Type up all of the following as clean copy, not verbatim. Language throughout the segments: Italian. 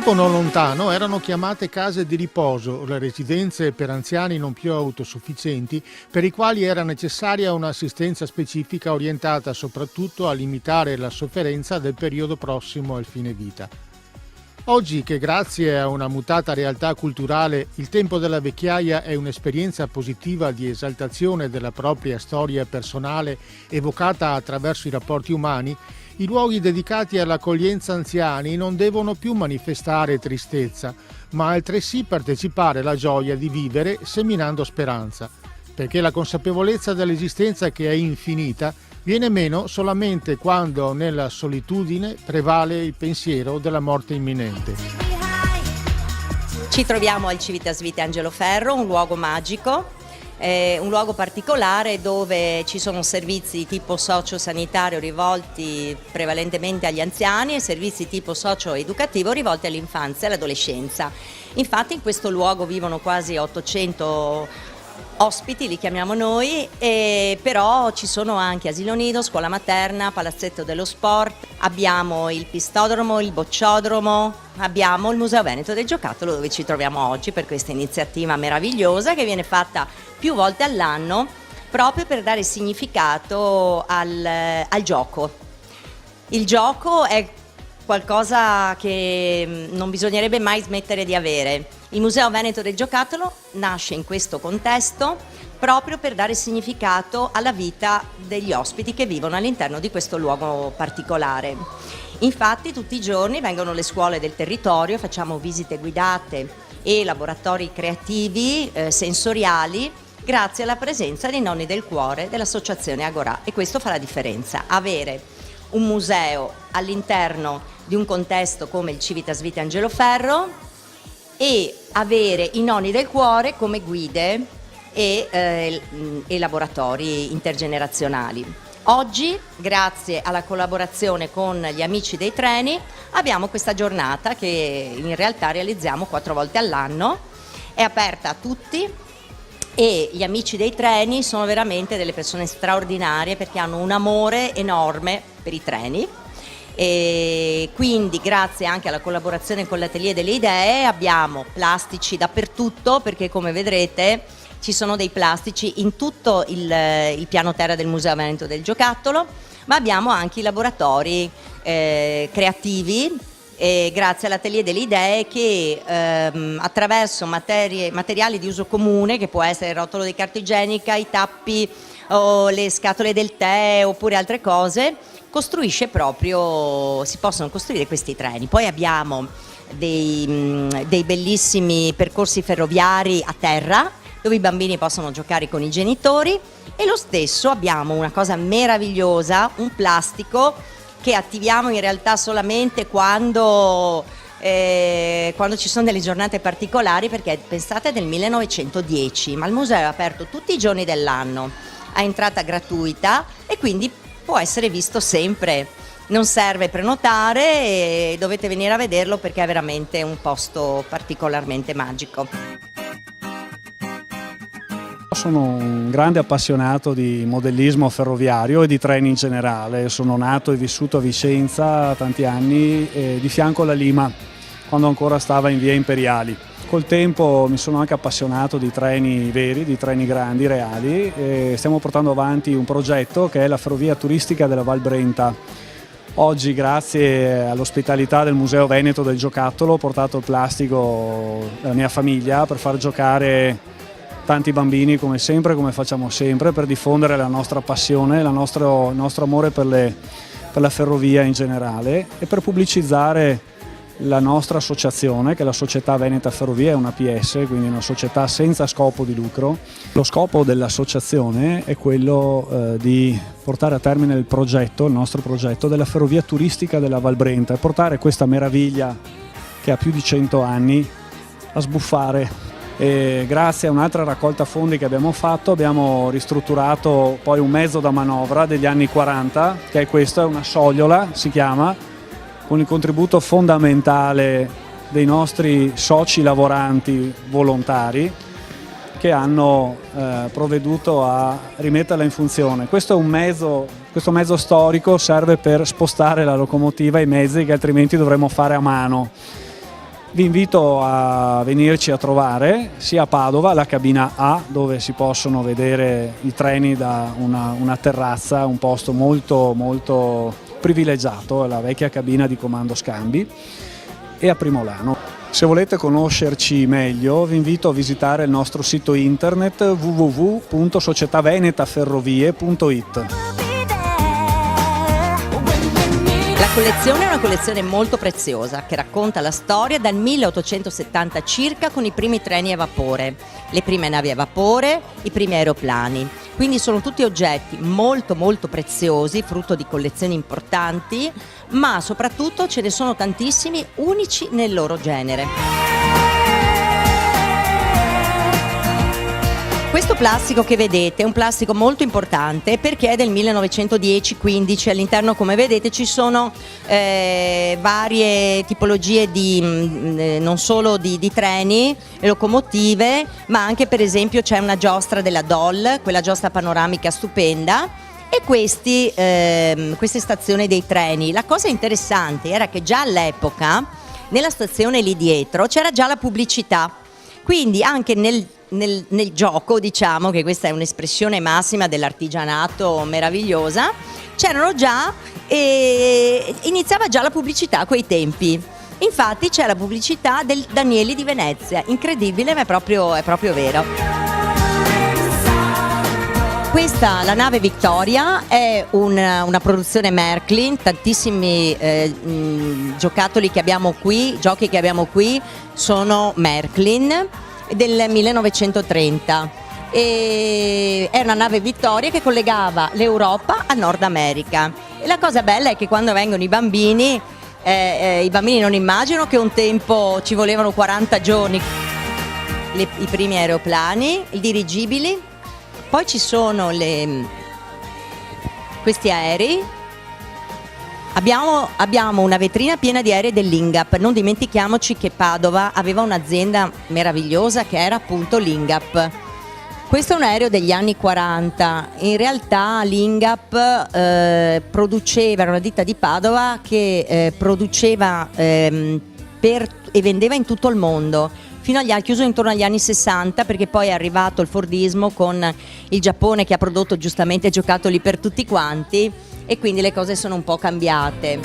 tempo non lontano erano chiamate case di riposo, le residenze per anziani non più autosufficienti, per i quali era necessaria un'assistenza specifica orientata soprattutto a limitare la sofferenza del periodo prossimo al fine vita. Oggi, che grazie a una mutata realtà culturale il tempo della vecchiaia è un'esperienza positiva di esaltazione della propria storia personale evocata attraverso i rapporti umani, i luoghi dedicati all'accoglienza anziani non devono più manifestare tristezza, ma altresì partecipare alla gioia di vivere seminando speranza, perché la consapevolezza dell'esistenza che è infinita viene meno solamente quando nella solitudine prevale il pensiero della morte imminente. Ci troviamo al Civitas Vita Angelo Ferro, un luogo magico, un luogo particolare dove ci sono servizi tipo socio-sanitario rivolti prevalentemente agli anziani e servizi tipo socio-educativo rivolti all'infanzia e all'adolescenza. Infatti in questo luogo vivono quasi 800 ospiti, li chiamiamo noi, però ci sono anche asilo nido, scuola materna, palazzetto dello sport, abbiamo il pistodromo, il bocciodromo, abbiamo il Museo Veneto del Giocattolo dove ci troviamo oggi per questa iniziativa meravigliosa che viene fatta più volte all'anno proprio per dare significato al gioco. Il gioco è qualcosa che non bisognerebbe mai smettere di avere. Il Museo Veneto del Giocattolo nasce in questo contesto proprio per dare significato alla vita degli ospiti che vivono all'interno di questo luogo particolare. Infatti tutti i giorni vengono le scuole del territorio, facciamo visite guidate e laboratori creativi, sensoriali, grazie alla presenza dei Nonni del Cuore dell'Associazione Agorà, e questo fa la differenza. Avere un museo all'interno di un contesto come il Civitas Vita Angelo Ferro e avere i Nonni del Cuore come guide e laboratori intergenerazionali. Oggi, grazie alla collaborazione con gli Amici dei Treni, abbiamo questa giornata che in realtà realizziamo 4 volte all'anno, è aperta a tutti e gli Amici dei Treni sono veramente delle persone straordinarie perché hanno un amore enorme per i treni. E quindi grazie anche alla collaborazione con l'Atelier delle Idee abbiamo plastici dappertutto, perché come vedrete ci sono dei plastici in tutto il piano terra del Museo Veneto del Giocattolo, ma abbiamo anche i laboratori creativi grazie all'Atelier delle Idee che attraverso materiali di uso comune, che può essere il rotolo di carta igienica, i tappi o le scatole del tè oppure altre cose, si possono costruire questi treni. Poi abbiamo dei bellissimi percorsi ferroviari a terra dove i bambini possono giocare con i genitori, e lo stesso abbiamo una cosa meravigliosa, un plastico che attiviamo in realtà solamente quando ci sono delle giornate particolari, perché pensate è del 1910, ma il museo è aperto tutti i giorni dell'anno a entrata gratuita e quindi può essere visto sempre, non serve prenotare e dovete venire a vederlo perché è veramente un posto particolarmente magico. Sono un grande appassionato di modellismo ferroviario e di treni in generale. Sono nato e vissuto a Vicenza tanti anni, di fianco alla Lima, quando ancora stava in via Imperiali. Col tempo mi sono anche appassionato di treni veri, di treni grandi, reali, e stiamo portando avanti un progetto che è la ferrovia turistica della Val Brenta. Oggi, grazie all'ospitalità del Museo Veneto del Giocattolo, ho portato il plastico della mia famiglia per far giocare tanti bambini come sempre, come facciamo sempre, per diffondere la nostra passione, il nostro amore per la ferrovia in generale e per pubblicizzare la nostra associazione, che è la Società Veneta Ferrovie, è una APS, quindi una società senza scopo di lucro. Lo scopo dell'associazione è quello di portare a termine il nostro progetto della ferrovia turistica della Val Brenta e portare questa meraviglia che ha più di 100 anni a sbuffare. E grazie a un'altra raccolta fondi che abbiamo fatto abbiamo ristrutturato poi un mezzo da manovra degli anni 40, che è questo, è una sogliola, si chiama, con il contributo fondamentale dei nostri soci lavoranti volontari che hanno provveduto a rimetterla in funzione. Questo mezzo storico serve per spostare la locomotiva e i mezzi che altrimenti dovremmo fare a mano. Vi invito a venirci a trovare sia a Padova, alla cabina A, dove si possono vedere i treni da una terrazza, un posto molto molto privilegiato, la vecchia cabina di comando scambi, e a Primolano. Se volete conoscerci meglio vi invito a visitare il nostro sito internet www.societavenetaferrovie.it. La collezione è una collezione molto preziosa che racconta la storia dal 1870 circa, con i primi treni a vapore, le prime navi a vapore, i primi aeroplani. Quindi sono tutti oggetti molto molto preziosi, frutto di collezioni importanti, ma soprattutto ce ne sono tantissimi unici nel loro genere. Questo plastico che vedete è un plastico molto importante perché è del 1910-15, all'interno, come vedete, ci sono varie tipologie non solo di treni e locomotive, ma anche, per esempio, c'è una giostra della DOL, quella giostra panoramica stupenda, e queste stazioni dei treni. La cosa interessante era che già all'epoca nella stazione lì dietro c'era già la pubblicità, quindi anche nel gioco, diciamo che questa è un'espressione massima dell'artigianato meravigliosa, c'erano già iniziava già la pubblicità a quei tempi. Infatti c'è la pubblicità del Danieli di Venezia, incredibile, ma è proprio vero. Questa, la nave Victoria, è una produzione Märklin, tantissimi giocattoli che abbiamo qui, giochi che abbiamo qui sono Märklin del 1930. E è una nave Victoria che collegava l'Europa a Nord America. E la cosa bella è che quando vengono i bambini non immaginano che un tempo ci volevano 40 giorni. I primi aeroplani, i dirigibili. Poi ci sono questi aerei. Abbiamo una vetrina piena di aerei dell'Ingap. Non dimentichiamoci che Padova aveva un'azienda meravigliosa che era appunto l'Ingap. Questo è un aereo degli anni 40. In realtà l'Ingap era una ditta di Padova che produceva e vendeva in tutto il mondo. Ha chiuso intorno agli anni 60, perché poi è arrivato il Fordismo con il Giappone, che ha prodotto giustamente giocattoli per tutti quanti, e quindi le cose sono un po' cambiate.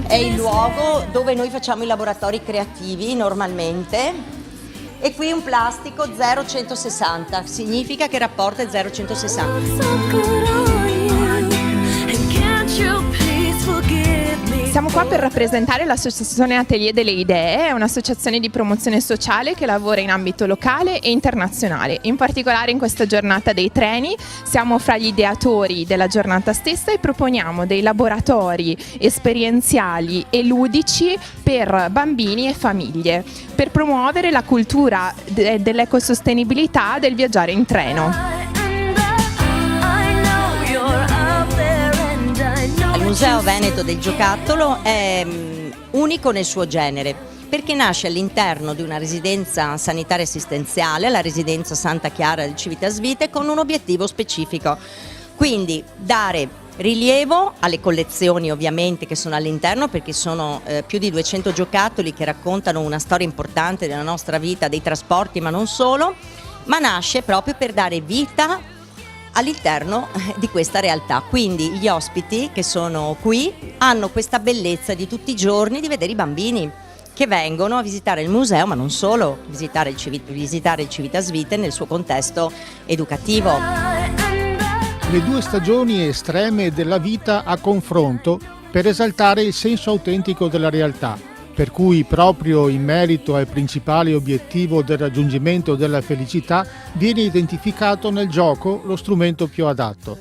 È il luogo dove noi facciamo i laboratori creativi normalmente, e qui un plastico 0,160, significa che il rapporto è 0,160. Siamo qua per rappresentare l'associazione Atelier delle Idee, è un'associazione di promozione sociale che lavora in ambito locale e internazionale. In particolare in questa giornata dei treni siamo fra gli ideatori della giornata stessa e proponiamo dei laboratori esperienziali e ludici per bambini e famiglie, per promuovere la cultura dell'ecosostenibilità del viaggiare in treno. Il Museo Veneto del Giocattolo è unico nel suo genere, perché nasce all'interno di una residenza sanitaria assistenziale, la residenza Santa Chiara del Civitas Vitae, con un obiettivo specifico, quindi dare rilievo alle collezioni, ovviamente, che sono all'interno, perché sono più di 200 giocattoli che raccontano una storia importante della nostra vita, dei trasporti, ma non solo, ma nasce proprio per dare vita all'interno di questa realtà. Quindi gli ospiti che sono qui hanno questa bellezza di tutti i giorni di vedere i bambini che vengono a visitare il museo, ma non solo, visitare il Civitas Vitae nel suo contesto educativo. Le due stagioni estreme della vita a confronto per esaltare il senso autentico della realtà, per cui proprio in merito al principale obiettivo del raggiungimento della felicità viene identificato nel gioco lo strumento più adatto.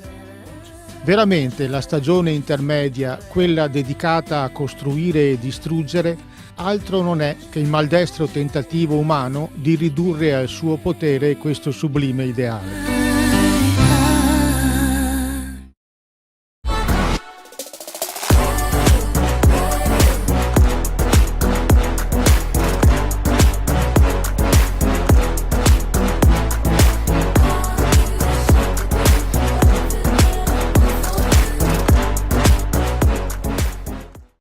Veramente la stagione intermedia, quella dedicata a costruire e distruggere, altro non è che il maldestro tentativo umano di ridurre al suo potere questo sublime ideale.